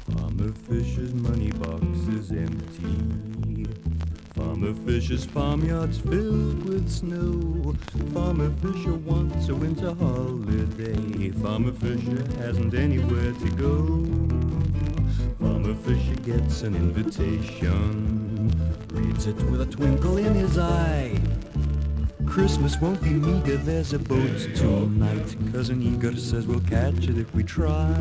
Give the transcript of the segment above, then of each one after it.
Farmer Fisher's money box is empty. Farmer Fisher's farmyard's filled with snow. Farmer Fisher wants a winter holiday. Farmer Fisher hasn't anywhere to go. Farmer Fisher gets an invitation, reads it with a twinkle in his eye. Christmas won't be meager, there's a boat tonight. Cousin Igor says we'll catch it if we try.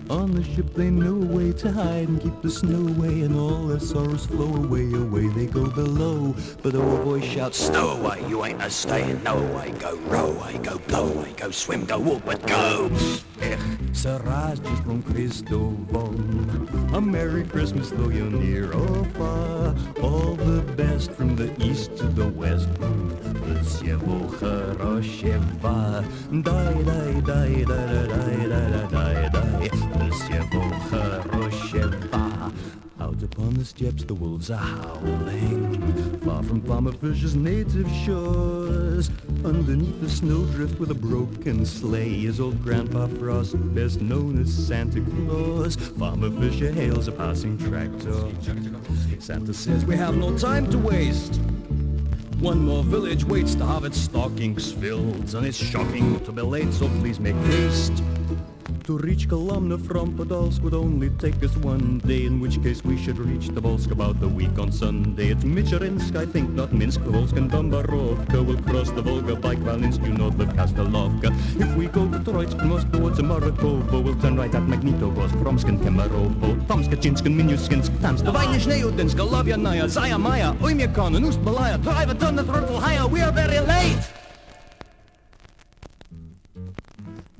On the ship they know a way to hide and keep the snow away, and all their sorrows flow away, away they go below. But the old boy shouts, "Stow away, you ain't a staying, no way, go row, I go blow away, go swim, go walk, but go." Saraz just from Christovom. A Merry Christmas though you're near or far. All the best from the east to the west. Всего хорошего. Дай, дай, дай, дай, дай, дай, дай, дай. Всего хорошего. Out upon the steppes the wolves are howling, far from Farmer Fisher's native shores. Underneath the snowdrift with a broken sleigh is old Grandpa Frost, best known as Santa Claus. Farmer Fisher hails a passing tractor. Santa says we have no time to waste. One more village waits to have its stockings filled, and it's shocking to be late, so please make haste. To reach Kolomna from Podolsk would only take us one day, in which case we should reach Tobolsk about a week on Sunday. It's Michurinsk, I think, not Minsk, Tobolsk and Dombarovka. We'll cross the Volga by Kvalinsk, due north of Kastelovka. If we go to Troitsk, Moscow, to Marakovo, we'll turn right at Magnitogorsk, Fromsk and Kemerovo, Tomsk, Chinsk and Minuskinsk, Tamsk, Vajnizhneyudinsk, Golovyanaya, Zaya Maya, Oymyakon and Ust-Malaya. Drive a ton the throttle higher, we are very late!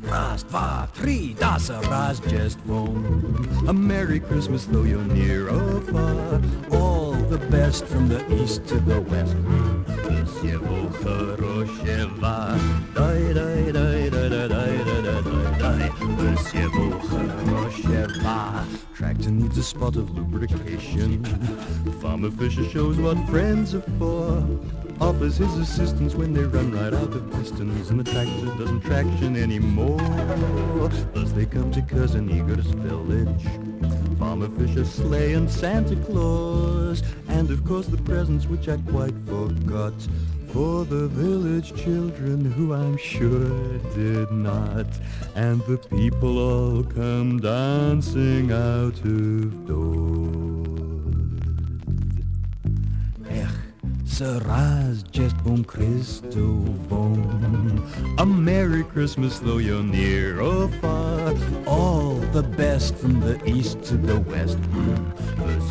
Раз, два, три, das раз just phone. A Merry Christmas though you're near or far. All the best from the east to the west. Всего хорошего. Дай, дай, дай, дай, дай, дай, дай, дай, дай. Всего хорошего. Tractor needs a spot of lubrication. Farmer Fisher shows what friends are for. Offers his assistance when they run right out of distance, and the tractor doesn't traction anymore. Thus they come to Cousin Igor's village. Farmer Fisher's sleigh and Santa Claus, and of course the presents which I quite forgot, for the village children who I'm sure did not. And the people all come dancing out of doors. Saraz just from Christovom. A Merry Christmas though you're near or far. All the best from the east to the west.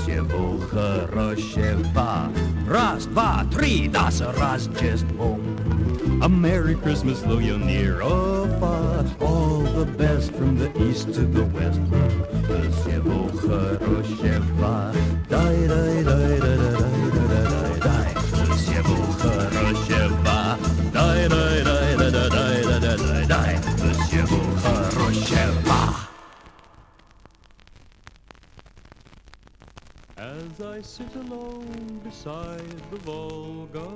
Всего хорошего. Раз, два, три, das раз just home. A Merry Christmas though you're near or far. All the best from the east to the west. Всего хорошего. Дай, дай, дай, дай, дай, дай, дай, дай. Всего хорошего. Дай, дай, дай, дай, дай, дай, дай, дай, дай. Всего хорошего. As I sit alone beside the Volga,